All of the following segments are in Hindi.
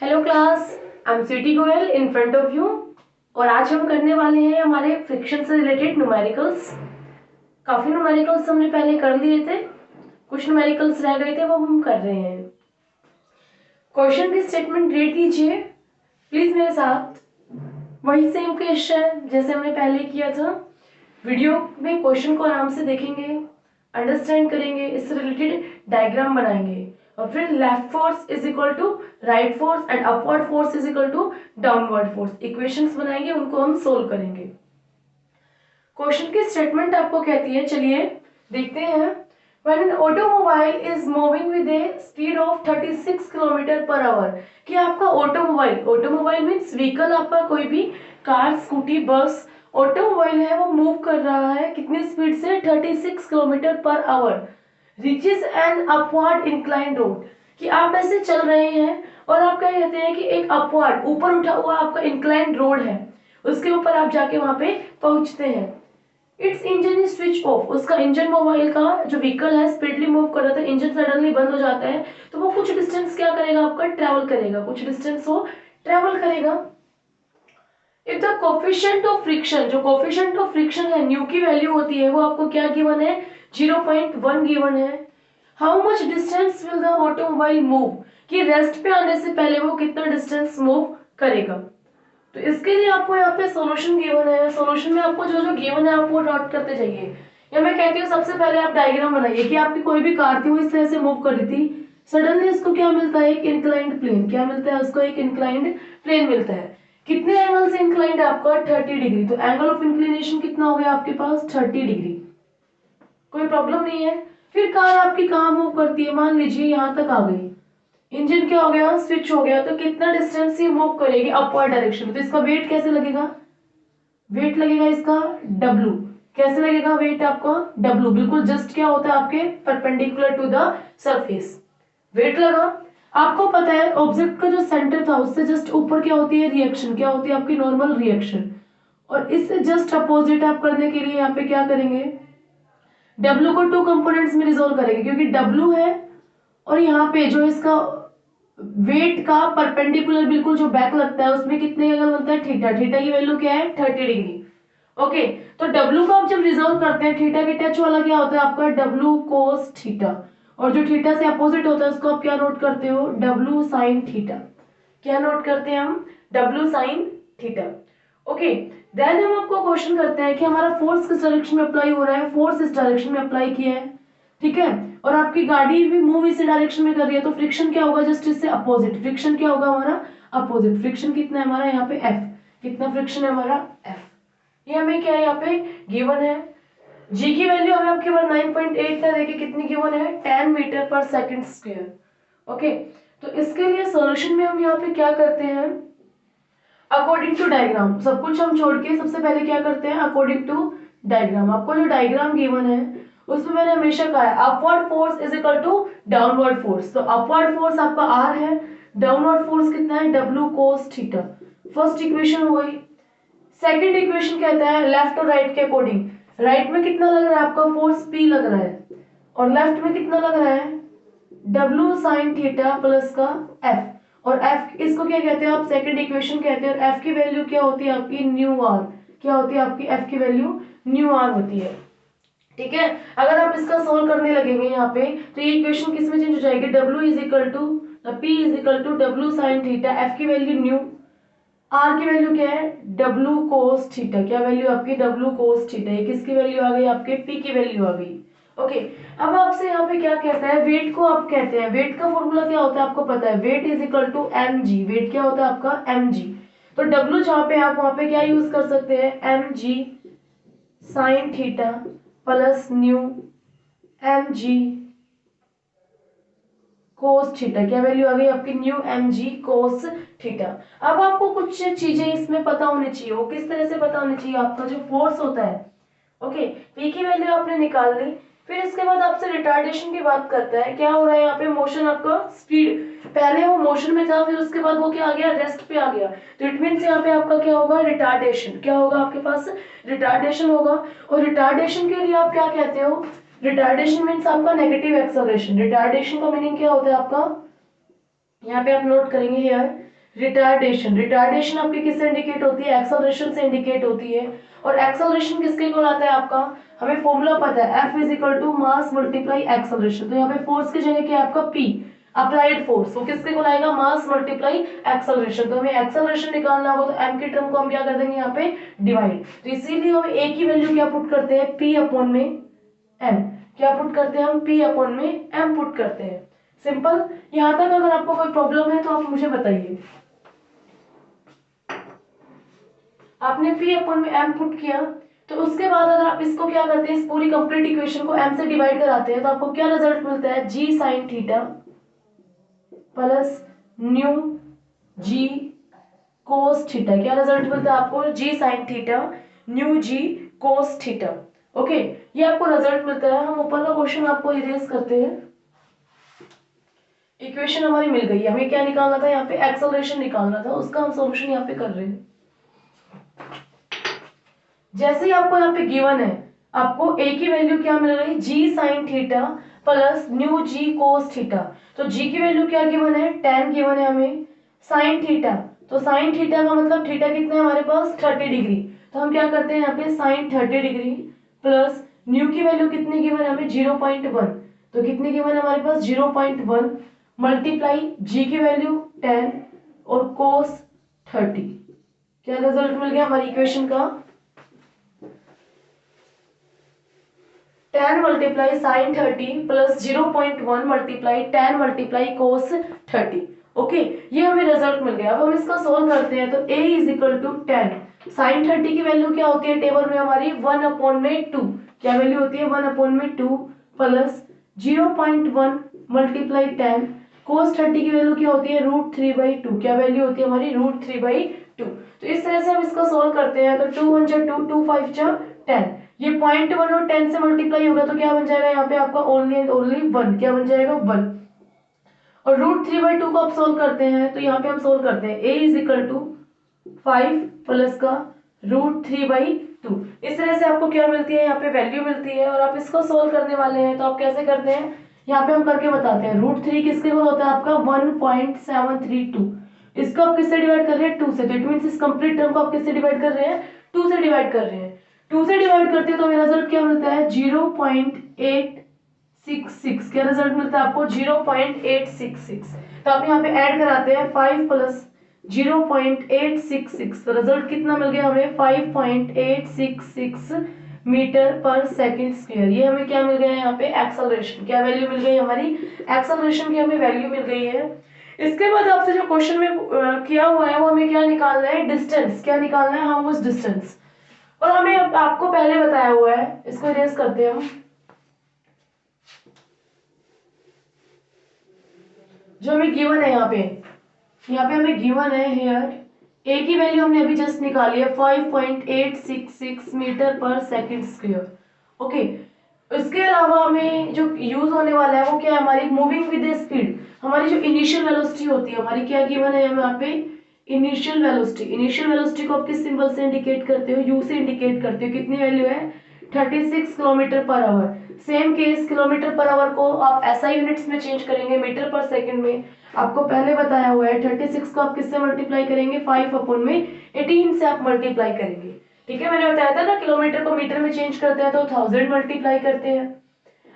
Hello class, I am Sweety Goyal in front of you. और आज हम करने वाले हैं हमारे फ्रिक्शन से रिलेटेड न्यूमेरिकल्स। काफी न्यूमेरिकल्स हमने पहले कर लिए थे, कुछ न्यूमेरिकल्स रह गए थे, वो हम कर रहे हैं। क्वेश्चन की स्टेटमेंट रीड कीजिए प्लीज मेरे साथ। वही सेम क्वेश्चन जैसे हमने पहले किया था। वीडियो में क्वेश्चन को आराम से देखेंगे, अंडरस्टैंड करेंगे, इससे रिलेटेड डायग्राम बनाएंगे और फिर left force is equal to right force and upward force is equal to downward force equations बनाएंगे, उनको हम सोल्व करेंगे। क्वेश्चन की स्टेटमेंट आपको कहती है, चलिए देखते हैं। When an automobile is moving with a speed of 36 kilometre per hour, कि आपका ऑटोमोबाइल मीन्स व्हीकल, आपका कोई भी कार, स्कूटी, बस, ऑटोमोबाइल है, वो मूव कर रहा है कितनी स्पीड से? 36 kilometre per hour. Reaches an upward incline road, कि आप ऐसे चल रहे हैं और आप क्या कहते हैं कि एक अपवर्ड, ऊपर उठा हुआ आपका इंक्लाइन रोड है, उसके ऊपर आप जाके वहां पे पहुंचते हैं। It's engine is switch off, उसका इंजन, मोबाइल का जो व्हीकल है स्पीडली मूव कर रहा था, इंजन सडनली बंद हो जाता है, तो वो कुछ डिस्टेंस क्या करेगा? आपका ट्रेवल करेगा, कुछ डिस्टेंस वो ट्रेवल करेगा। If the coefficient of friction, जो कोफिशिएंट ऑफ फ्रिक्शन है, न्यू की वैल्यू होती है, वो आपको क्या गिवन है? 0.1 गिवन है। How much distance will the automobile move, कि रेस्ट पे आने से पहले वो कितना डिस्टेंस मूव करेगा। तो इसके लिए आपको यहाँ पे सॉल्यूशन गिवन है। सॉल्यूशन में आपको जो जो गिवन है आप वो नोट करते जाइए। या मैं कहती हूँ सबसे पहले आप डायग्राम बनाइए कि आपकी कोई भी कार थी, वो इस तरह से मूव कर रही थी, सडनली उसको क्या मिलता है? एक इंक्लाइंड प्लेन। क्या मिलता है उसको? एक इंक्लाइंड प्लेन मिलता है। कितने एंगल से इंक्लाइंड है आपका? 30 डिग्री। तो एंगल ऑफ इंक्लिनेशन कितना हो गया आपके पास? 30 डिग्री। कोई प्रॉब्लम नहीं है। फिर कार आपकी कहाँ मूव करती है? मान लीजिए यहाँ तक आ गई, इंजन क्या हो गया? स्विच हो गया, तो कितना डिस्टेंस ये मूव करेगी? अपवर्ड डायरेक्शन में। तो इसका वेट कैसे लगेगा? वेट लगेगा इसका W। कैसे लगेगा वेट आपका? W बिल्कुल जस्ट क्या होता है आपके? Perpendicular to the surface. Weight लगा। आपको पता है ऑब्जेक्ट का जो सेंटर था उससे जस्ट ऊपर क्या होती है? रिएक्शन। क्या होती है आपकी? Normal reaction. और इससे जस्ट अपोजिट आप करने के लिए यहाँ पे क्या करेंगे? W को 2 कंपोनेंट्स में रिजोल्व करेंगे, क्योंकि W है और यहाँ पे जो इसका वेट का परपेंडिकुलर बिल्कुल जो बैक लगता है उसमें कितने एंगल बनता है? थीटा। थीटा की वैल्यू क्या है? 30 डिग्री। ओके, तो W को आप जब रिजोल्व करते हैं, थीटा के टच वाला क्या होता है आपका? W cos theta. और जो थीटा से अपोजिट होता है उसको आप क्या नोट करते हो? W sin theta. क्या नोट करते हैं हम? W sin theta. Okay, then हम आपको क्वेश्चन करते हैं कि हमारा फोर्स किस डायरेक्शन में अप्लाई हो रहा है? फोर्स इस डायरेक्शन में अप्लाई किया है, ठीक है, और आपकी गाड़ी भी मूव इस डायरेक्शन में कर रही है, तो फ्रिक्शन क्या होगा? जस्ट इससे अपोजिट। फ्रिक्शन क्या होगा हमारा? अपोजिट। फ्रिक्शन कितना है हमारा यहाँ पे? F। कितना फ्रिक्शन है हमारा? F। ये हमें क्या है यहाँ पे गिवन है। G की वैल्यू हमें आपके पास 9.8 है, देखिए कितनी गिवन है? 10 मीटर पर सेकंड स्क्वायर। ओके, तो इसके लिए सॉल्यूशन में हम यहाँ पे क्या करते हैं? अकॉर्डिंग टू डायग्राम, सब कुछ हम छोड़ के सबसे पहले क्या करते हैं? According to diagram. आपको जो डायग्राम गिवन है उसमें मैंने हमेशा कहा है upward force is equal to downward force. तो अपवर्ड फोर्स आपका R है, डाउनवर्ड फोर्स कितना है? W cos theta. First equation हो गई। सेकंड इक्वेशन कहता है लेफ्ट और राइट के अकॉर्डिंग, राइट में कितना लग रहा है आपका? फोर्स P लग रहा है, और लेफ्ट में कितना लग रहा है? W sin थीटा प्लस का F। और F इसको क्या कहते हैं आप? सेकंड इक्वेशन कहते हैं। और F की वैल्यू क्या होती है आपकी? New R। क्या होती है आपकी F की वैल्यू? न्यू R होती है, ठीक है। अगर आप इसका सोल्व करने लगेंगे यहाँ पे, तो ये इक्वेशन किस में चेंज हो जाएगी? W is equal to P is equal to W sin theta, F की वैल्यू न्यू, R की वैल्यू क्या है? W cos theta. क्या वैल्यू आपकी? W cos theta. ये किसकी वैल्यू आ गई? आपके P की वैल्यू आ गई। ओके, अब आपसे यहाँ पे क्या कहता है? वेट को आप कहते हैं, वेट का फॉर्मूला क्या होता है आपको पता है? Weight is equal to mg। Weight क्या होता है आपका? mg। तो W जहाँ पे आप वहां पे क्या यूज कर सकते हैं? mg sin theta plus new mg cos theta. क्या वैल्यू आ गई आपकी? New mg cos theta. अब आपको कुछ चीजें इसमें पता होनी चाहिए। वो किस तरह से पता होनी चाहिए? आपका जो फोर्स होता है, ओके, P की वैल्यू आपने निकाल ली। फिर इसके बाद आपसे रिटार्डेशन की बात करता है। क्या हो रहा है यहाँ पे? मोशन आपका स्पीड, पहले वो मोशन में था, फिर उसके बाद वो क्या आ गया? रेस्ट पे आ गया। तो इट मीन्स यहाँ पे आपका क्या होगा? रिटार्डेशन। क्या होगा आपके पास? रिटार्डेशन होगा। और रिटार्डेशन के लिए आप क्या कहते हो? रिटार्डेशन मीन्स आपका नेगेटिव एक्सेलरेशन। रिटार्डेशन का मीनिंग क्या होता है आपका? यहाँ पे आप नोट करेंगे हियर, रिटार्डेशन, रिटार्डेशन आपकी किससे इंडिकेट होती है? एक्सेलरेशन से इंडिकेट होती है। और एक्सेलरेशन किसके इक्वल आता है आपका? हमें फॉर्मूला पता है, F is equal to mass multiply acceleration. तो यहाँ पे फोर्स की जगह क्या है आपका? P, applied force. वो किसके इक्वल आएगा? मास मल्टीप्लाई एक्सेलरेशन। तो हमें एक्सेलरेशन निकालना होगा तो m की टर्म को हम क्या कर देंगे यहाँ पे? डिवाइड। तो इसीलिए हम a की वैल्यू क्या पुट करते हैं? P अपॉन में m। क्या पुट करते हैं हम? P अपॉन में m पुट करते हैं। सिंपल। यहाँ तक अगर आपको कोई प्रॉब्लम है तो आप मुझे बताइए। आपने P अपॉन में m पुट किया, तो उसके बाद अगर आप इसको क्या करते हैं, इस पूरी कंप्लीट इक्वेशन को m से डिवाइड कराते हैं, तो आपको क्या रिजल्ट मिलता है? g sin theta plus new g cos theta. क्या रिजल्ट मिलता है आपको? g sin theta new g cos theta. Okay, ये आपको रिजल्ट मिलता है। हम ऊपर का क्वेश्चन आपको इरेज करते हैं। इक्वेशन हमारी मिल गई है, हमें क्या निकालना था? यहाँ पे एक्सेलरेशन निकालना था, उसका हम सॉल्यूशन यहाँ पे कर रहे हैं। जैसे ही आपको यहाँ पे गिवन है, आपको a की वैल्यू क्या मिल रही है? g sin theta plus new g cos theta. तो g की वैल्यू क्या गिवन है? tan गिवन है हमें। sin थीटा, तो sin थीटा का मतलब थीटा कितना है हमारे पास? 30 डिग्री। तो हम क्या करते हैं यहाँ पे? sin 30 डिग्री प्लस न्यू की वैल्यू कितनी गिवन है हमें? 0.1। तो कितनी गिवन है हमारे पास? 0.1 मल्टीप्लाई g की वैल्यू 10 और cos 30। क्या रिजल्ट मिल गया हमारी इक्वेशन का? 10 multiply sine 30 plus 0.1 multiply 10 multiply cos 30। Okay, ये हमें रिजल्ट मिल गया। अब हम इसका सोल्व करते हैं। तो a is equal to 10, sine 30 की वैल्यू क्या होती है टेबल में हमारी? 1 अपॉन में 2। क्या वैल्यू होती है? 1 अपॉन में 2 प्लस 0.1 मल्टीप्लाई 10 कोस 30 की वैल्यू क्या होती है? √3/2। क्या वैल्यू होती है हमारी? √3/2। तो इस तरह से हम इसको सोल्व करते हैं। तो 2 1 जा 2, 2 5 जा 10। ये 0.1 और 10 से मल्टीप्लाई होगा तो क्या बन जाएगा यहाँ पे आपका? Only and only 1। क्या बन जाएगा? 1। और √3/2 को आप सोल्व करते हैं, तो यहाँ पे हम सोल्व करते हैं a is equal to 5 plus का √3/2। इस तरह से आपको क्या मिलती है? यहाँ पे वैल्यू मिलती है। और आप इसको सोल्व करने वाले हैं तो आप कैसे करते हैं? यहाँ पे हम करके बताते हैं। √3 किसके इक्वल होता है आपका? 1.732। इसको आप किससे डिवाइड कर रहे हैं? 2 से। तो इट मींस इस कंप्लीट टर्म को आप किससे डिवाइड कर रहे हैं? 2 से डिवाइड कर रहे हैं। 2 से डिवाइड करते हैं तो मेरा रिजल्ट क्या मिलता है? 0.866। क्या रिजल्ट मिलता है आपको? 0.866। तो आप यहाँ पे ऐड कराते हैं 5 प्लस 0.866। तो रिजल्ट कितना मिल गया हमें? 5.866 मीटर पर सेकंड स्क्वायर। ये हमें क्या मिल गया है यहाँ पे? एक्सेलरेशन। क्या वैल्यू मिल गई हमारी? एक्सेलरेशन की हमें वैल्यू मिल गई है। इसके बाद आपसे जो क्वेश्चन में किया हुआ है वो हमें क्या निकालना है? डिस्टेंस। क्या निकालना है? How much distance. और हमें आपको पहले बताया हुआ है, इसको इरेज करते हैं हम। जो हमें गिवन है यहाँ पे हमें गिवन है हेयर a की वैल्यू हमने अभी जस्ट निकाली है 5.866 मीटर पर सेकंड स्क्वायर। ओके, इसके अलावा हमें जो यूज होने वाला है वो क्या है? हमारी मूविंग विद स्पीड। हमारी जो इनिशियल वेलोसिटी होती है हमारी, क्या गिवन है यहाँ पे? Initial velocity. इनिशियल वेलोसिटी को आप किस सिंबल से इंडिकेट करते हो? u से इंडिकेट करते हो। कितनी वैल्यू है? 36 kilometre per hour. Same case, kilometre per hour को आप SI यूनिट्स में चेंज करेंगे मीटर पर सेकंड में। आपको पहले बताया हुआ है 36 को आप किससे मल्टीप्लाई करेंगे? 5 अपॉन में 18 से आप मल्टीप्लाई करेंगे। ठीक है, मैंने बताया था ना, किलोमीटर को मीटर में चेंज करते हैं तो 1000 मल्टीप्लाई करते हैं,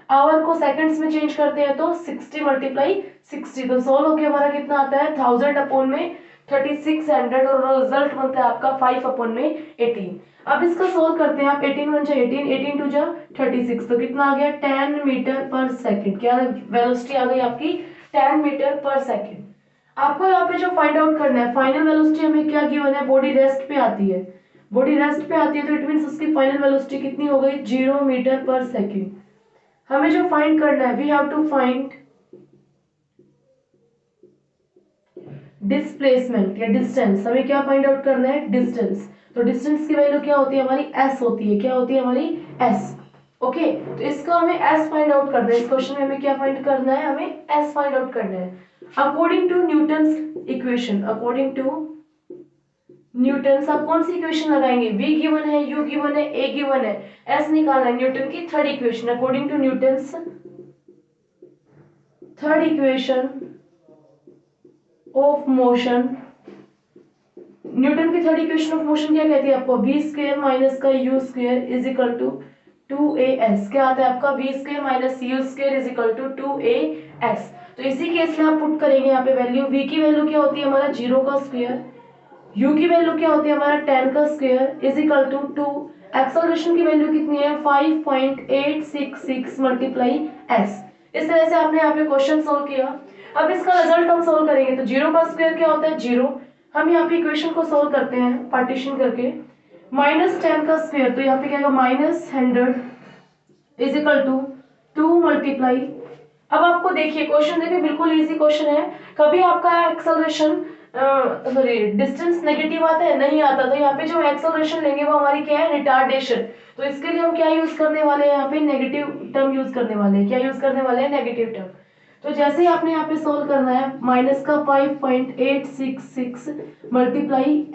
आवर को सेकंड्स में चेंज करते हैं तो 60 मल्टीप्लाई 60। तो सोल्व होके हमारा कितना आता है? 1000 अपॉन में 3600 और रिजल्ट बनता है आपका 5 अपॉन में 18। अब इसका सोल्व करते हैं आप। 18 1 जा 18, 18 2 जा 36। तो कितना आ गया? 10 मीटर पर सेकंड। क्या वेलोसिटी आ गई आपकी? 10 मीटर पर सेकंड। आपको यहाँ पे जो फाइंड आउट करना है, फाइनल वेलोसिटी हमें क्या गिवन है? बॉडी रेस्ट पे आती है। बॉडी रेस्ट पे आती है तो इट मींस उसकी फाइनल वेलोसिटी कितनी हो गई? 0 मीटर पर सेकंड। हमें जो फाइंड करना है, we have to find displacement या डिस्टेंस। हमें क्या फाइंड आउट करना है? डिस्टेंस। तो डिस्टेंस की वैल्यू क्या होती है हमारी? s होती है। क्या होती है हमारी? s। ओके, तो इसका हमें s फाइंड आउट करना है। इस क्वेश्चन में हमें क्या फाइंड करना है? हमें s फाइंड आउट करना है according to Newton's equation. According to Newton आप कौन सी इक्वेशन लगाएंगे? v गिवन है, u गिवन है, a गिवन है, s निकालना है। न्यूटन की third equation, according to Newton's third equation of motion Newton की थर्ड इक्वेशन ऑफ मोशन क्या कहती है आपको, v स्क्वायर माइनस का u square is equal to 2as। क्या आता है आपका, v square minus u square is equal to 2as। तो इसी केस में आप पुट करेंगे यहाँ पे वैल्यू, v की वैल्यू क्या होती है हमारा 0 का स्क्वायर, u की वैल्यू क्या होती है हमारा 10 का square is equal to 2, acceleration की वैल्यू कितनी है 5.866 मल्टीप्लाई s। इस तरह से आपने यहाँ पे क्वेश्चन सोल्व किया। अब इसका रिजल्ट हम सोल्व करेंगे, तो 0 का स्क्वायर क्या होता है 0, हम यहाँ पे इक्वेशन को सोल्व करते हैं पार्टीशन करके, माइनस 10 का स्क्वायर, तो यहाँ पे क्या होगा -100 इज इक्वल टू 2 मल्टीप्लाई। अब आपको देखिए क्वेश्चन देखिए बिल्कुल इजी क्वेश्चन है, कभी आपका एक्सेलरेशन सॉरी डिस्टेंस नेगेटिव आता है नहीं आता, तो यहाँ पे जो एक्सेलरेशन लेंगे वो हमारी क्या है रिटार्डेशन। तो इसके लिए हम क्या यूज करने वाले हैं यहाँ पे नेगेटिव टर्म यूज करने वाले हैं, क्या यूज करने वाले हैं नेगेटिव टर्म। तो जैसे ही आपने यहाँ पे सोल्व करना है माइनस का 5.866 मल्टीप्लाई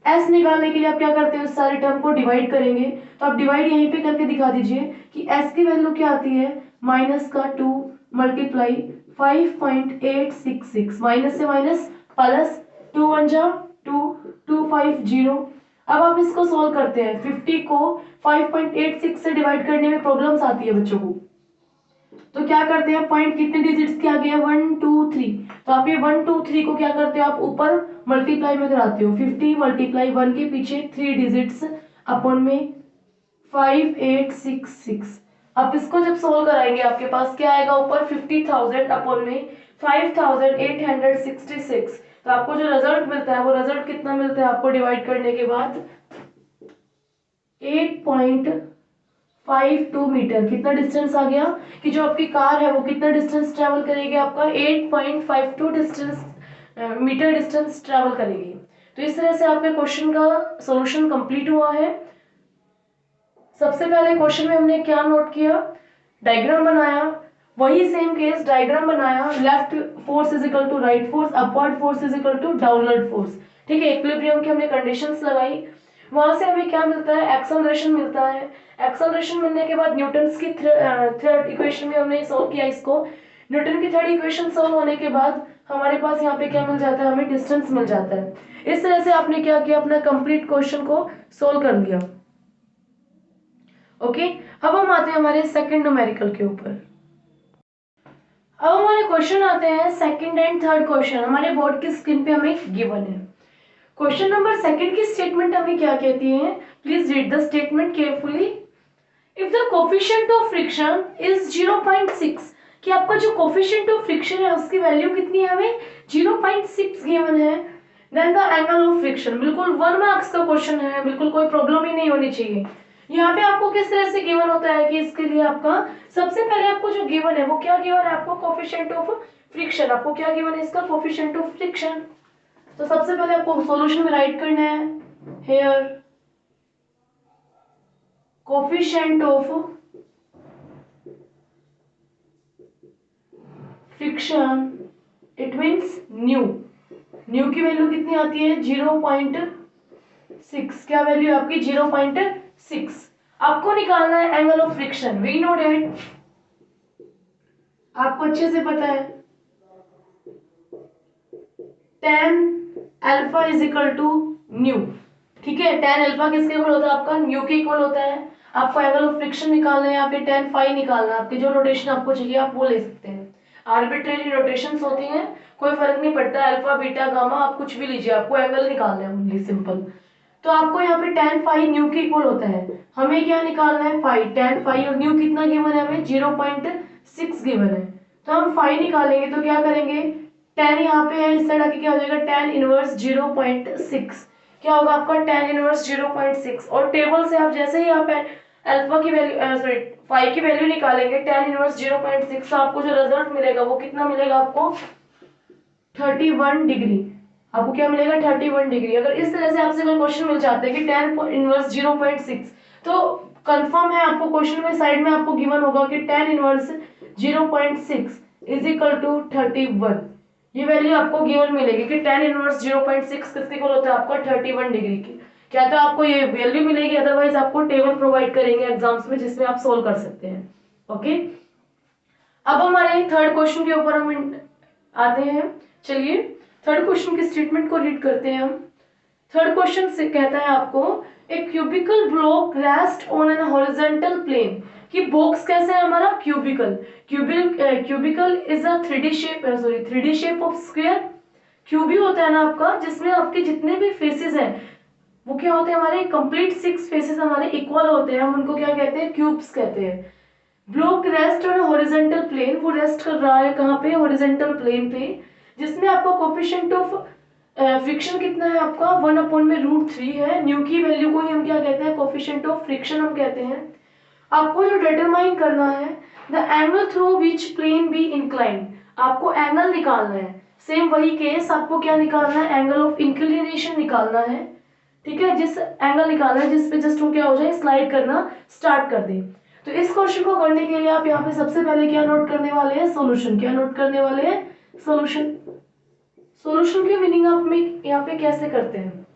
s निकालने के लिए आप क्या करते हैं उस सारे टर्म को डिवाइड करेंगे, तो आप डिवाइड यहीं पे करके दिखा दीजिए कि s की वैल्यू क्या आती है माइनस का 2 मल्टीप्लाई 5.866, माइनस से माइनस प्लस 2 1 जा 2 250। अब आप इसको सोल्व करते हैं, 50 को 5.86 से डिवाइड करने में प्रॉब्लम्स आती है बच्चों को, तो क्या करते हैं पॉइंट कितने डिजिट्स के आगे है 1 2 3, तो आप ये 1 2 3 को क्या करते हो आप ऊपर मल्टीप्लाई में कराते हो, 50 मल्टीप्लाई 1 के पीछे 3 डिजिट्स अपॉन में 5866। आप इसको जब सोल्व कराएंगे आपके पास क्या आएगा ऊपर 50,000 अपॉन में 5866। तो आपको जो रिजल्ट मिलता है वो रिजल्ट कितना मिलता है आपको डिवाइड करने के बाद 8.52 मीटर। कितना डिस्टेंस आ गया कि जो आपकी कार है वो कितना डिस्टेंस ट्रेवल करेगी आपका 8.52 डिस्टेंस मीटर डिस्टेंस ट्रेवल करेगी। तो इस तरह से आपके क्वेश्चन का सॉल्यूशन कंप्लीट हुआ है। सबसे पहले क्वेश्चन में हमने क्या नोट किया, डायग्राम बनाया, वही सेम केस डायग्राम बनाया, left force is equal to right force, upward force is equal to downward force, ठीक है। इक्विलिब्रियम की हमने कंडीशंस लगाई, वहां से हमें क्या मिलता है एक्सेलरेशन मिलता है। एक्सेलरेशन मिलने के बाद न्यूटन्स की थर्ड इक्वेशन में हमने सोल्व किया इसको, न्यूटन की थर्ड इक्वेशन सोल्व होने के बाद हमारे पास यहाँ पे क्या मिल जाता है हमें डिस्टेंस मिल जाता है। इस तरह से आपने क्या किया अपना कंप्लीट क्वेश्चन को सोल्व कर लिया। ओके, अब हम आते हैं हमारे सेकंड न्यूमेरिकल के ऊपर। अब हमारे क्वेश्चन आते हैं सेकंड एंड थर्ड क्वेश्चन, हमारे बोर्ड की स्क्रीन पे हमें गिवन है। क्वेश्चन नंबर सेकंड की स्टेटमेंट हमें क्या कहती है, please read the statement carefully. If the coefficient of friction is 0.6, कि आपका जो कोफिशिएंट ऑफ फ्रिक्शन है उसकी वैल्यू कितनी है हमें 0.6 गिवन है, then the angle of friction, बिल्कुल 1 मार्क्स का क्वेश्चन है, बिल्कुल कोई प्रॉब्लम ही नहीं होनी चाहिए। यहाँ पे आपको किस तरह से गिवन होता है कि इसके लिए आपका सबसे पहले आपको जो गिवन है वो क्या गिवन है आपको कोफिशिएंट ऑफ फ्रिक्शन, आपको क्या गिवन है इसका कोफिशिएंट ऑफ फ्रिक्शन। तो सबसे पहले आपको सॉल्यूशन में राइट करना है here coefficient of friction, it means new, new की वैल्यू कितनी आती है 0.6, क्या वैल्यू है आपकी 0.6। आपको निकालना है angle of friction, we know that, आपको अच्छे से पता है tan alpha is equal to mu, ठीक है। tan अल्फा किसके इक्वल होता है आपका न्यू के इक्वल होता है। आपको एंगल ऑफ फ्रिक्शन निकालना है, यहाँ पे tan फाई निकालना है, आपकी जो रोटेशन आपको चाहिए आप वो ले सकते हैं, आर्बिट्रेरी रोटेशंस होती हैं, कोई फर्क नहीं पड़ता, अल्फा बीटा गामा आप कुछ भी लीजिए, आपको एंगल निकालना है ओनली सिंपल। तो आपको यहाँ पे tan फाई न्यू के इक्वल होता है, हमें क्या निकालना है फाई, tan फाई और न्यू कितना गिवन है हमें 0.6 गिवन है, तो हम फाई निकालेंगे तो क्या करेंगे tan यहाँ पे है इस साइड आके क्या हो जाएगा tan इनवर्स 0.6, क्या होगा आपका tan इनवर्स 0.6, और टेबल से आप जैसे ही यहाँ पे अल्फा की वैल्यू सॉरी फाई की वैल्यू निकालेंगे tan इनवर्स 0.6, आपको जो रिजल्ट मिलेगा वो कितना मिलेगा आपको 31 डिग्री, आपको क्या मिलेगा 31 डिग्री। अगर इस तरह से आपसे कोई क्वेश्चन मिल जाता है कि tan इनवर्स 0.6, तो कंफर्म है आपको क्वेश्चन में साइड में आपको गिवन होगा कि tan inverse 0.6 is equal to 31, ये वैल्यू आपको गिवन मिलेगी कि tan इनवर्स 0.6 किसके इक्वल होता है आपका 31 डिग्री की, क्या तो आपको ये वैल्यू मिलेगी, अदरवाइज आपको टेबल प्रोवाइड करेंगे एग्जाम्स में जिसमें आप सोल्व कर सकते हैं। ओके, अब हमारे थर्ड क्वेश्चन के ऊपर हम आते हैं, चलिए थर्ड क्वेश्चन की स्टेटमेंट को रीड करते हैं हम। थर्ड क्वेश्चन से कहता है आपको a cubical block rest on an horizontal plane, कि बॉक्स कैसे है हमारा cubical, cubical is a 3D shape of square. क्यूबी होता है ना आपका, जिसमें आपके जितने भी फेसेस हैं वो क्या होते हैं, हमारे कंप्लीट 6 फेसेस हमारे इक्वल होते हैं, हम उनको क्या कहते हैं, क्यूब्स कहते हैं। Block rest on horizontal plane, वो रेस्ट कर रहा है कहाँ पे, हॉरिजॉन्टल प्लेन पे, जिसमें आपका कोफिशिएंट ऑफ फ्रिक्शन कितना है आपका 1/√3 है। न्यू की वैल्यू को ही हम क्या कहते हैं, कोफिशिएंट ऑफ फ्रिक्शन हम कहते हैं। आपको जो डिटरमाइन करना है the angle through which plane be incline, आपको एंगल निकालना है। सेम वही केस, आपको क्या निकालना है, एंगल ऑफ इंक्लिनेशन निकालना है। ठीक है, जिस एंगल निकालना है जिस पे जस्ट वो क्या हो जाए, स्लाइड करना स्टार्ट कर दे। तो इस क्वेश्चन को करने के लिए आप यहाँ पे सबसे पहले क्या नोट करने वाले हैं, सॉल्यूशन। क्या नोट करने वाले हैं, सॉल्यूशन। सॉल्यूशन की मीनिंग आप में यहाँ पे कैसे करते हैं,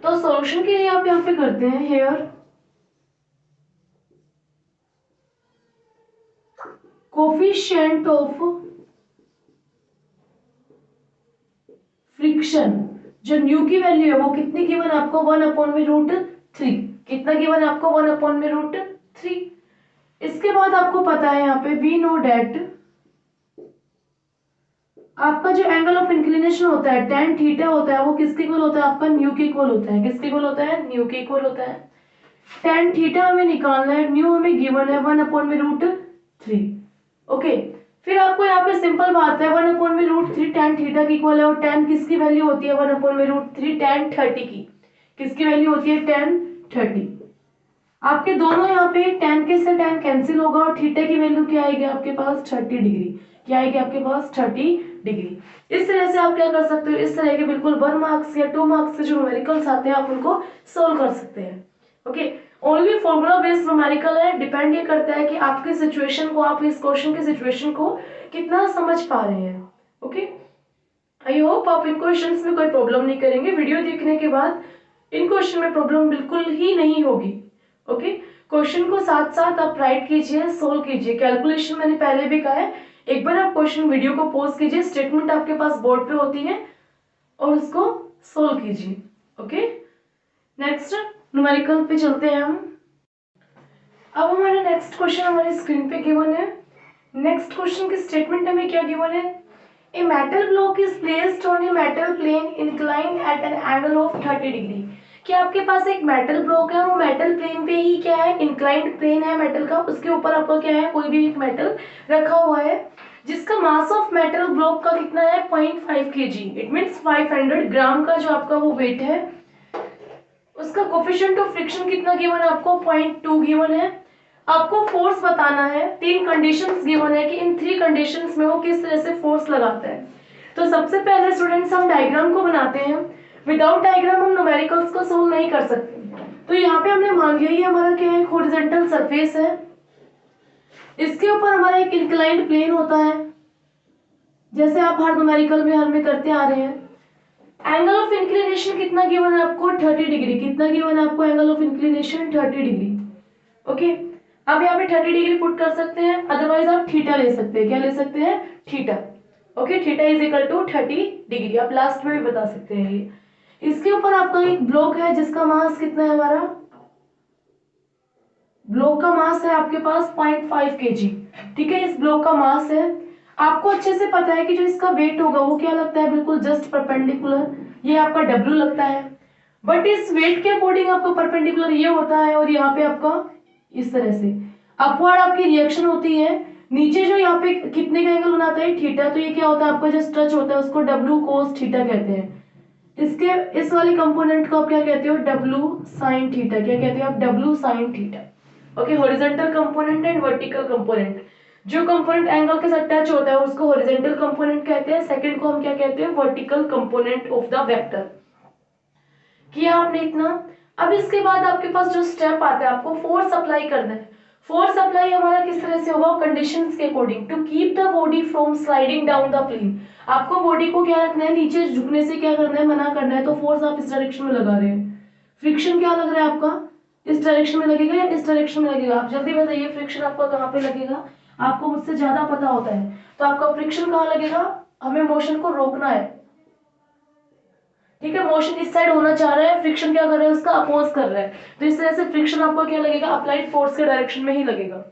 तो सॉल्यूशन के लिए आप यहाँ पे करते हैं हेयर कोफिशिएंट ऑफ फ्रिक्शन, जो न्यू की वैल्यू है वो कितनी गिवन आपको 1/√3, कितना गिवन आपको 1/√3। इसके बाद आपको पता है यहाँ पे वी नो डेट आपका जो एंगल ऑफ इंक्लिनेशन होता है tan थीटा होता है, वो किसके इक्वल होता है, आपका न्यू के इक्वल होता है। किसके इक्वल होता है, न्यू के इक्वल होता है। tan थीटा हमें निकालना है, न्यू हमें गिवन है 1/√3। ओके, फिर आपको यहाँ पे सिंपल बात है 1/√3 tan थीटा की इक्वल है, और tan किसकी वैल्यू होती है 1/√3 tan 30 की, किसकी वैल्यू होती है tan 30। आपके दोनों यहाँ पे tan के से tan कैंसिल होगा, और थीटा की वैल्यू क्या आएगी आपके पास 30 डिग्री, क्या आएगी आपके पास 30 डिग्री। इस तरह से आप क्या कर सकते हो, इस तरह के बिल्कुल 1 मार्क्स या 2 मार्क्स के जो न्यूमेरिकल्स आते हैं आप उनको सोल्व कर सकते हैं। Okay, only formula based numerical है, डिपेंड ये करता है कि आपकी सिचुएशन को, आप इस क्वेश्चन की सिचुएशन को कितना समझ पा रहे हैं। ओके, आई होप आप इन क्वेश्चंस में कोई प्रॉब्लम नहीं करेंगे। वीडियो देखने के बाद इन क्वेश्चन में प्रॉब्लम बिल्कुल ही नहीं होगी। ओके, क्वेश्चन को साथ साथ आप राइट कीजिए, सोल्व कीजिए। कैलकुलेशन मैंने पहले भी कहा है, एक बार आप क्वेश्चन वीडियो को पॉज कीजिए, स्टेटमेंट आपके पास बोर्ड पे होती है, और उसको सोल्व कीजिए। ओके, नेक्स्ट न्यूमेरिकल पे चलते हैं हम। अब हमारा नेक्स्ट क्वेश्चन हमारे स्क्रीन पे गिवन है। नेक्स्ट क्वेश्चन की स्टेटमेंट हमें क्या गिवन है, a metal block is placed on a metal plane inclined at an angle of 30 degree. कि आपके पास एक मेटल ब्लॉक है, वो मेटल प्लेन पे ही क्या है, इंक्लाइंड प्लेन है मेटल का, उसके ऊपर आपका क्या है, कोई भी एक मेटल रखा हुआ है, जिसका मास ऑफ मेटल ब्लॉक का कितना है 0.5 kg, इट मीन्स 500 ग्राम का जो आपका वो वेट है। उसका कोफिशिएंट ऑफ फ्रिक्शन कितना गिवन है आपको 0.2 गिवन है। आपको फोर्स बताना है, 3 कंडीशंस गिवन है कि इन 3 कंडीशंस में वो किस तरह से फोर्स लगाता है। तो सबसे पहले स्टूडेंट्स हम डायग्राम को बनाते हैं, विदाउट डायग्राम हम न्यूमेरिकल्स को सोल्व नहीं कर सकते। तो यहाँ पे हमने मान लिया ये हमारा क्या है, हॉरिजॉन्टल सरफेस है, इसके ऊपर हमारा एक इंक्लाइंड प्लेन होता है, जैसे आप हर न्यूमेरिकल में हर में करते आ रहे हैं। एंगल ऑफ इंक्लिनेशन कितना गिवन है आपको 30 डिग्री, कितना गिवन है आपको angle of inclination 30 degree. Okay, अब यहाँ पे 30 डिग्री पुट कर सकते हैं, अदरवाइज आप थीटा ले सकते हैं, क्या ले सकते हैं, theta. Okay, theta is equal to 30 degree, आप लास्ट में भी बता सकते हैं ये। इसके ऊपर आपका एक ब्लॉक है जिसका मास कितना है, हमारा ब्लॉक का मास है आपके पास 0.5 kg। ठीक है, इस ब्लॉक का मास है, आपको अच्छे से पता है कि जो इसका वेट होगा वो क्या लगता है, बिल्कुल जस्ट परपेंडिकुलर, ये आपका W लगता है। बट इस वेट के अकॉर्डिंग आपका परपेंडिकुलर ये होता है, और यहाँ पे आपका इस तरह से अपवर्ड आपकी रिएक्शन होती है। नीचे जो यहाँ पे कितने का एंगल बनाता है थीटा, तो ये क्या होता है आपका जस्ट टच होता है, उसको W cos थीटा कहते हैं। इसके इस वाले कंपोनेंट को आप क्या कहते हो, W sin थीटा, क्या कहते हो आप, W sin theta. Okay, horizontal component and vertical component, जो कंपोनेंट एंगल के साथ टच होता है उसको हॉरिजॉन्टल कंपोनेंट कहते हैं, सेकंड को हम क्या कहते हैं, vertical component of the vector. किया आपने इतना। अब इसके बाद आपके पास जो स्टेप आता है, आपको फोर्स अप्लाई करना है। फोर्स अप्लाई हमारा किस तरह से होगा, कंडीशंस के according, to keep the body from sliding down the plane. आपको बॉडी को क्या रखना है, नीचे झुकने से क्या करना है, मना करना है। तो फोर्स आप इस डायरेक्शन में लगा रहे हैं, फ्रिक्शन क्या लग रहा है आपका, इस डायरेक्शन में लगेगा या इस डायरेक्शन में लगेगा, आप जल्दी बताइए, फ्रिक्शन आपका कहाँ पे लगेगा, आपको मुझसे ज्यादा पता होता है। तो आपका फ्रिक्शन कहाँ लगेगा, हमें मोशन को रोकना है। ठीक है, मोशन इस साइड होना चाह रहा है, फ्रिक्शन क्या कर रहा है, उसका अपोज कर रहा है, तो इस तरह से फ्रिक्शन आपको क्या लगेगा, अप्लाइड फोर्स के डायरेक्शन में ही लगेगा।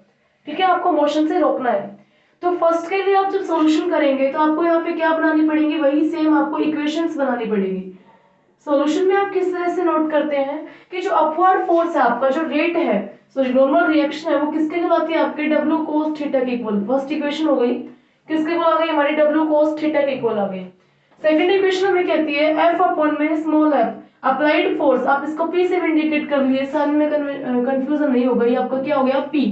ठीक है, आपको मोशन से रोकना है। तो फर्स्ट के लिए आप जब सॉल्यूशन करेंगे तो आपको यहाँ पे क्या बनानी पड़ेगी, वही सेम आपको इक्वेशंस बनानी पड़ेगी। सॉल्यूशन में आप किस तरह से नोट करते हैं कि जो अपवर्ड फोर्स है आपका, जो रेट है, सॉरी नॉर्मल रिएक्शन है, वो किसके इक्वल आती है, आपके डब्ल्यू कोस थीटा के इक्वल। फर्स्ट इक्वेशन हो गई, किसके इक्वल आ गई, हमारी डब्ल्यू कोस थीटा के इक्वल आ गई। सेकंड इक्वेशन हमें कहती है एफ अपॉन में स्मॉल एफ अप्लाइड फोर्स, आप इसको पी से इंडिकेट कर लिए, सन में कंफ्यूजन नहीं होगा, ये आपका क्या हो गया, पी।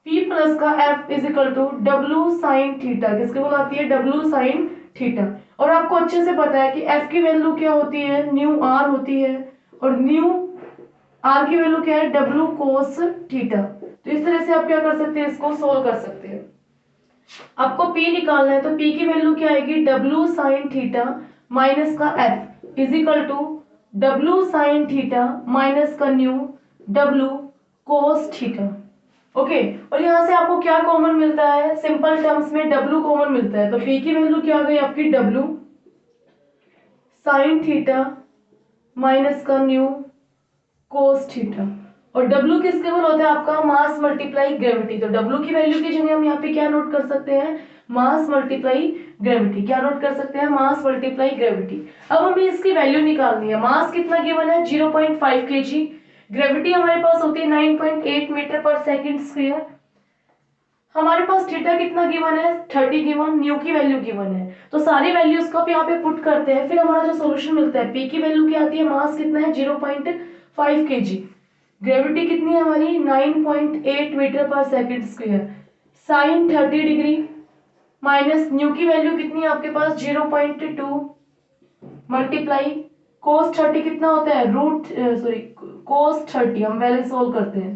पी प्लस का F is equal to W sine theta, किसके इक्वल आती है, डब्ल्यू साइन थीटा। और आपको अच्छे से पता है कि एफ की वैल्यू क्या होती है, न्यू आर होती है, और न्यू आर की वैल्यू क्या है, डब्ल्यू कोस थीटा। तो इस तरह से आप क्या कर सकते हैं, इसको सोल्व कर सकते हैं। आपको P निकालना है, तो P की वैल्यू क्या आएगी, डब्ल्यू साइन थीटा माइनस का F is equal to W sine theta minus का mu W cos theta. Okay, और यहाँ से आपको क्या कॉमन मिलता है, सिंपल टर्म्स में डब्ल्यू कॉमन मिलता है, तो P की वैल्यू क्या आ गई आपकी, डब्ल्यू साइन थीटा माइनस का न्यू कोस थीटा। और W किसके इक्वल होता है आपका, मास मल्टीप्लाई ग्रेविटी। तो W की वैल्यू की जगह हम यहाँ पे क्या नोट कर सकते हैं, मास मल्टीप्लाई ग्रेविटी। क्या नोट कर सकते हैं, मास मल्टीप्लाई ग्रेविटी। अब हमें इसकी वैल्यू निकालनी है। मास कितना गिवन है, 0.5 kg। ग्रेविटी हमारे पास होती है 9.8 मीटर पर सेकेंड स्क्वायर। हमारे पास थीटा कितना गिवन है, 30 गिवन, न्यू की वैल्यू गिवन है, तो सारी वैल्यूज को आप यहाँ पे पुट करते हैं, फिर हमारा जो सॉल्यूशन मिलता है, पी की वैल्यू क्या आती है, मास कितना है 0.5 kg, ग्रेविटी कितनी है हमारी 9.8 मीटर पर second square, sine 30 degree minus mu की वैल्यू कितनी है आपके पास 0.2 मल्टीप्लाई कोस 30 कितना होता है, कोस 30, हम वैल्यू सोल्व करते हैं,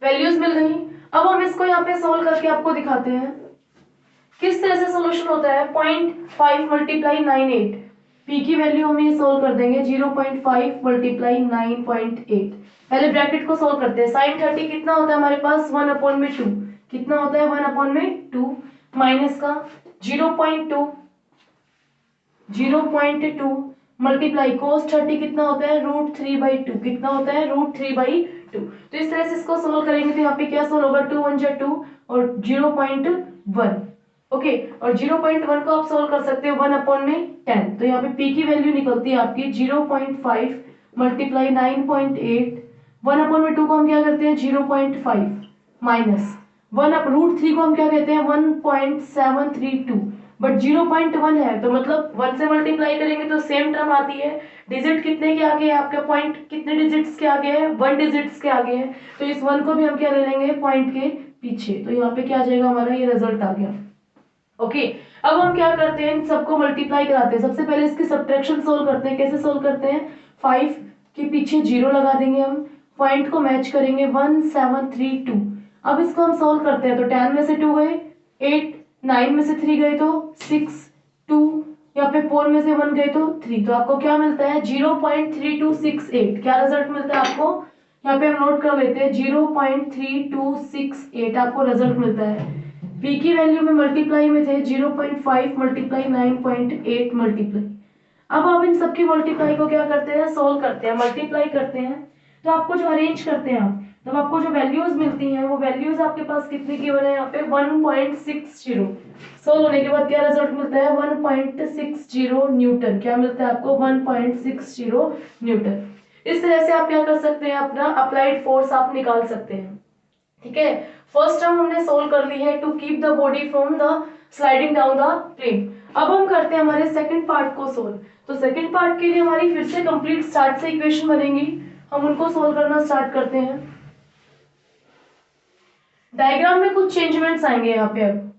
वैल्यूज मिल गई। अब हम इसको यहाँ पे सोल्व करके आपको दिखाते हैं किस तरह से सॉल्यूशन होता है। 0.5 मल्टीप्लाई 98, पी की वैल्यू हम ये सोल्व कर देंगे 0.5 मल्टीप्लाई 9.8। पहले ब्रैकेट को सोल्व करते हैं। साइन 30 कितना होता है हमारे पास 1/2, कितना होता है 1/2 माइनस का 0.2 मल्टीप्लाई कोस 30 कितना होता है √3/2, कितना होता है √3/2। तो इस तरह से इसको सोल्व करेंगे तो यहाँ पे क्या सोल्व होगा, 2 1 2 और 0.1। ओके, और 0.1 को आप सोल्व कर सकते हो 1/10। तो यहाँ पे p की वैल्यू निकलती है आपकी 0.5 मल्टीप्लाई 9.8, 1/2 को हम क्या करते हैं 0.5 माइनस 1/√3 को हम क्या कहते हैं 1.732, बट 0.1 है तो मतलब 1 से मल्टीप्लाई करेंगे तो सेम टर्म आती है। डिजिट कितने के आगे है आपका, पॉइंट कितने डिजिट्स के आगे है, 1 डिजिट्स के आगे है, तो इस 1 को भी हम क्या ले लेंगे पॉइंट के पीछे, तो यहाँ पे क्या आ जाएगा हमारा, ये रिजल्ट आ गया। ओके, अब हम क्या करते हैं, इन सबको मल्टीप्लाई कराते हैं। सबसे पहले इसकी सब्ट्रैक्शन सोल्व करते हैं। कैसे सोल्व करते हैं, 5 के पीछे 0 लगा देंगे, हम पॉइंट को मैच करेंगे 1732। अब इसको हम सोल्व करते हैं, तो 10 में से 2 गए 8, 9 में से 3 गए तो 6, 2 यहाँ पे 4 में से 1 गए तो 3, तो आपको क्या मिलता है 0.3268। क्या रिजल्ट मिलता है आपको, यहाँ पे हम नोट कर लेते हैं 0.3268 आपको रिजल्ट मिलता है। p की वैल्यू में मल्टीप्लाई में थे 0.5 मल्टीप्लाई 9.8 मल्टीप्लाई। अब आप इन सबकी मल्टीप्लाई को क्या करते हैं, सोल्व करते हैं, मल्टीप्लाई करते हैं, तो आपको जो अरेंज करते हैं आप, तब आपको जो वैल्यूज मिलती हैं वो वैल्यूज आपके पास कितने की बने, यहाँ पे 1.60। सोल्व होने के बाद क्या रिजल्ट मिलता है 1.60 न्यूटन। क्या मिलता है आपको 1.60 न्यूटन। इस तरह से आप क्या कर सकते हैं, अपना अप्लाइड फोर्स आप निकाल सकते हैं। ठीक है, फर्स्ट टर्म हमने सोल्व कर ली है, to keep the body from the sliding down the plane. अब हम करते हैं हमारे सेकंड पार्ट को सोल्व। तो सेकंड पार्ट के लिए हमारी फिर से कंप्लीट स्टार्ट से इक्वेशन बनेंगी, हम उनको सोल्व करना स्टार्ट करते हैं। डायग्राम में कुछ चेंजमेंट्स आएंगे यहाँ पे। अब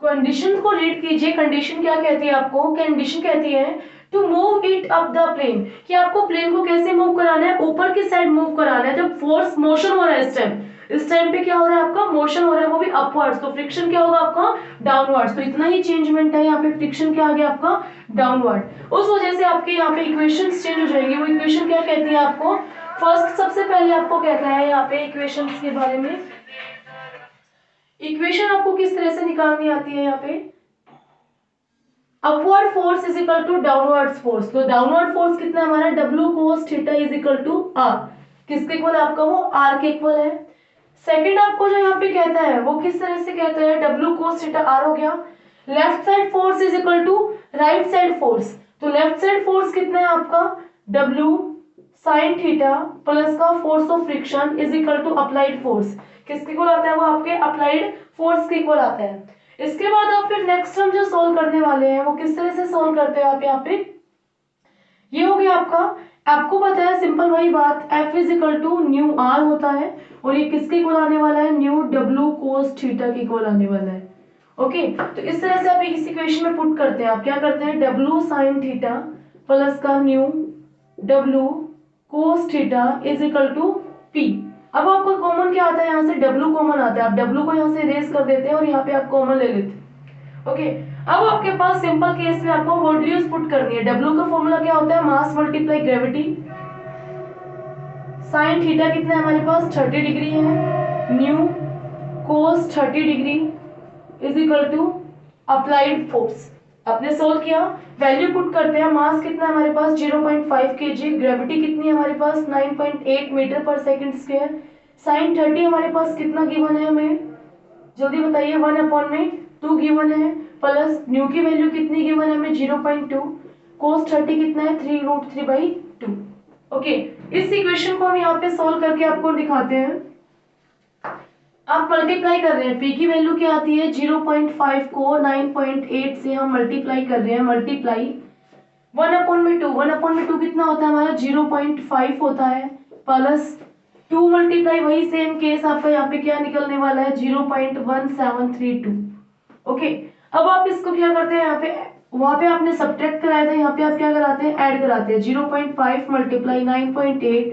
कंडीशन को रीड कीजिए। कंडीशन क्या कहती है आपको, कंडीशन कहती है to move it up the plane, कि आपको प्लेन को कैसे मूव कराना है, ऊपर की साइड मूव कराना है। जब फोर्स मोशन हो रहा है इस टाइम पे क्या हो रहा है आपका, मोशन हो रहा है, वो भी अपवर्ड्स, तो फ्रिक्शन क्या होगा आपका डाउनवर्ड्स। तो इतना ही चेंजमेंट है यहाँ पे, फ्रिक्शन क्या आ गया आपका डाउनवर्ड। उस वजह से आपके यहाँ पे इक्वेशंस चेंज हो जाएंगी। वो इक्वेशन क्या कहती है आपको, फर्स्ट सबसे पहले आपको कहता है यहाँ पे इक्वेशंस के बारे में। इक्वेशन आपको किस तरह से निकालनी आती है यहाँ पे, upward force is equal to downward force, तो डाउनवर्ड फोर्स कितना है हमारा, W cos theta is equal to R, किसके इक्वल आपका, वो R के इक्वल है। सेकंड आपको जो यहाँ पे कहता है वो किस तरह से कहता है, W cos थीटा R हो गया। Left side force is equal to right side force, तो लेफ्ट साइड फोर्स कितना है आपका, W sin थीटा प्लस का force of friction is equal to applied force, किसके इक्वल आता है, वो आपके अप्लाइड फोर्स के इक्वल आता है। इसके बाद आप फिर नेक्स्ट हम जो सोल्व करने वाले हैं वो किस तरह से सोल्व करते हैं आप यहाँ पे, ये हो गया आपका, आपको पता है सिंपल वही बात, F is equal to mu R होता है, और ये किसके इक्वल आने वाला है, न्यू W cos थीटा के इक्वल आने वाला है। ओके, तो इस तरह से आप इस इक्वेशन में पुट करते हैं, आप क्या करते हैं, W sin थीटा प्लस का mu W cos theta is equal to P। अब आपका कॉमन क्या आता है, यहाँ से W कॉमन आता है, आप W को यहाँ से इरेज कर देते हैं और यहाँ पे आप कॉमन ले लेते हैं। ओके, अब आपके पास सिंपल केस में आपको वैल्यूज पुट करनी है। W का फॉर्मूला क्या होता है, mass multiply gravity. Sine theta कितना है हमारे पास 30 डिग्री है, mu cos 30 degree is equal to applied force. आपने सोल्व किया, वैल्यू पुट करते हैं, मास कितना है हमारे पास 0.5 kg, ग्रेविटी कितनी है हमारे पास 9.8 मीटर पर सेकंड स्क्वायर, साइन 30 हमारे पास कितना गिवन है, हमें जल्दी बताइए, 1/2 गिवन है, प्लस न्यू की वैल्यू कितनी गिवन है हमें 0.2, कोस 30 कितना है 3√3/2। ओके, इस इक्वेशन को हम यहाँ पे सोल्व करके आपको दिखाते हैं। आप मल्टीप्लाई कर रहे हैं, P की वैल्यू क्या आती है 0.5 को 9.8 से हम मल्टीप्लाई कर रहे हैं, मल्टीप्लाई 1/2 कितना होता है हमारा 0.5 होता है, प्लस 2 मल्टीप्लाई वही सेम केस आपका यहाँ पे क्या निकलने वाला है 0.1732। ओके, अब आप इसको क्या करते हैं, यहाँ पे वहां पे आपने सब्ट्रैक्ट कराया था, यहाँ पे आप क्या कराते हैं, ऐड कराते हैं, 0.5 मल्टीप्लाई 9.8,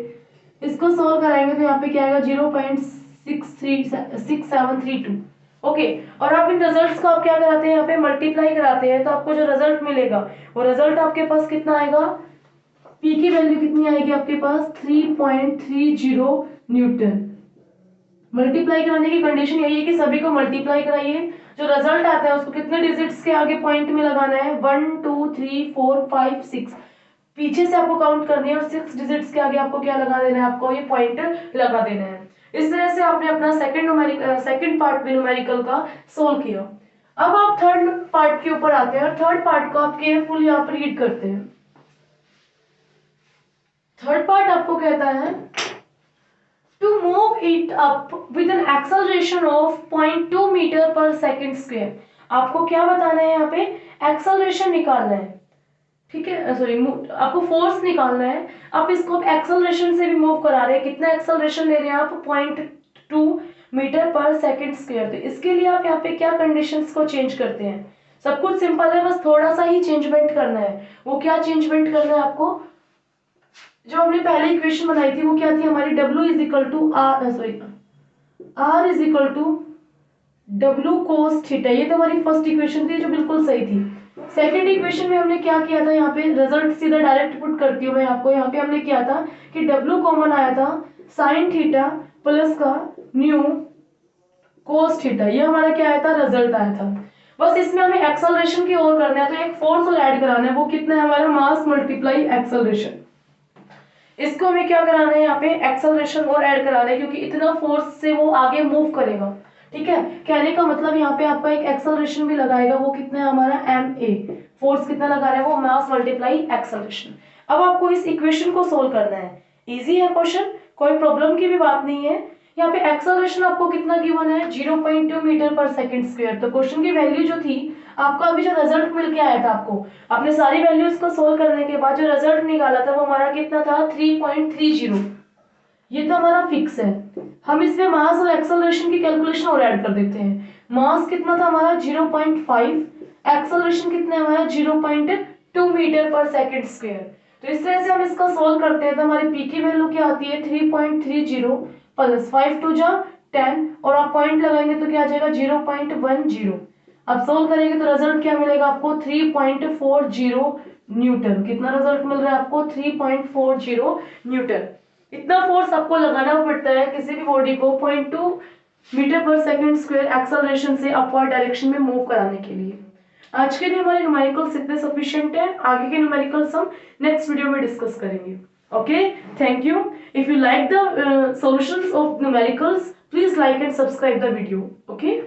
इसको सोल्व कराएंगे तो यहाँ पे क्या आएगा 0.6732। ओके, और आप इन रिजल्ट्स को आप क्या कराते हैं, यहाँ पे मल्टीप्लाई कराते हैं, तो आपको जो रिजल्ट मिलेगा वो रिजल्ट आपके पास कितना आएगा, P की वैल्यू कितनी आएगी आपके पास 3.30 न्यूटन। मल्टीप्लाई कराने की कंडीशन यही है कि सभी को मल्टीप्लाई कराइए, जो रिजल्ट आता है उसको कितने डिजिट्स के आगे पॉइंट में लगाना है 1 2 3 4 5 6, पीछे से आपको काउंट करनी है और 6 डिजिट्स के आगे आपको क्या लगा देना है, आपको ये पॉइंट लगा देना है। इस तरह से आपने अपना सेकंड पार्ट भी न्यूमेरिकल का सोल्व किया। अब आप थर्ड पार्ट के ऊपर आते हैं और थर्ड पार्ट को आप केयरफुल यहाँ पर रीड करते हैं। थर्ड पार्ट आपको कहता है to move it up with an acceleration of 0.2 metre पर सेकंड स्क्वायर। आपको क्या बताना है, यहाँ पे एक्सेलरेशन निकालना है, ठीक है, सॉरी आपको फोर्स निकालना है। आप इसको एक्सेलरेशन से भी मूव करा रहे हैं, कितना एक्सेलरेशन ले रहे हैं आप 0.2 मीटर पर सेकंड स्क्वायर। तो इसके लिए आप यहाँ पे क्या कंडीशंस को चेंज करते हैं, सब कुछ सिंपल है, बस थोड़ा सा ही चेंजमेंट करना है। वो क्या चेंजमेंट करना है आपको, जो हमने पहले इक्वेशन बनाई थी वो क्या थी हमारी, W is equal to R is equal to W cos theta, ये तो हमारी फर्स्ट इक्वेशन थी जो बिल्कुल सही थी। सेकंड इक्वेशन में हमने क्या किया था, यहाँ पे रिजल्ट सीधा डायरेक्ट पुट करती हूँ मैं आपको, यहाँ पे हमने किया था कि W कॉमन आया था साइन थीटा प्लस का न्यू कोस थीटा, ये हमारा क्या आया था, रिजल्ट आया था। बस इसमें हमें एक्सेलरेशन की ओर करना है, तो एक फोर्स और ऐड कराना है, वो कितना है हमारा मास मल्टीप्लाई एक्सेलरेशन। इसको हमें क्या कराना है, यहाँ पे एक्सेलरेशन और ऐड कराना है, क्योंकि इतना फोर्स से वो आगे मूव करेगा। ठीक है, कहने का मतलब यहाँ पे आपका एक एक्सेलरेशन भी लगाएगा, वो कितना है हमारा ma, फोर्स कितना लगा रहा है वो मास मल्टीप्लाई एक्सेलरेशन। अब आपको इस इक्वेशन को सोल्व करना है, इजी है क्वेश्चन, कोई प्रॉब्लम की भी बात नहीं है। यहाँ पे एक्सेलरेशन आपको कितना गिवन है 0.2 मीटर पर सेकंड स्क्वायर। तो क्वेश्चन की वैल्यू जो थी, आपका अभी जो रिजल्ट मिल के आया था आपको, आपने सारी वैल्यूज को सोल्व करने के बाद जो रिजल्ट निकाला था वो हमारा कितना था 3.30, ये तो हमारा फिक्स है। हम इसमें मास और एक्सेलरेशन की कैलकुलेशन और ऐड कर देते हैं। मास कितना था हमारा 0.5, एक्सेलरेशन कितना है हमारा 0.2 मीटर पर सेकंड स्क्वायर। तो इस तरह से हम इसका सोल्व करते हैं, तो हमारी पी की वैल्यू क्या आती है 3.30 प्लस 5 2 जा 10, और आप पॉइंट लगाएंगे तो क्या आ जाएगा 0.10। अब सोल्व करेंगे तो रिजल्ट क्या मिलेगा आपको 3.40 न्यूटन। कितना रिजल्ट मिल रहा है आपको 3.40 न्यूटन। इतना फोर्स आपको लगाना पड़ता है किसी भी बॉडी को 0.2 मीटर पर सेकंड स्क्वायर एक्सेलरेशन से अपवर्ड डायरेक्शन में मूव कराने के लिए। आज के लिए हमारे न्यूमेरिकल्स इतने सफिशिएंट है, आगे के न्यूमेरिकल्स हम नेक्स्ट वीडियो में डिस्कस करेंगे। Okay, thank you. If you like the solutions of numericals, please like and subscribe the video. Okay.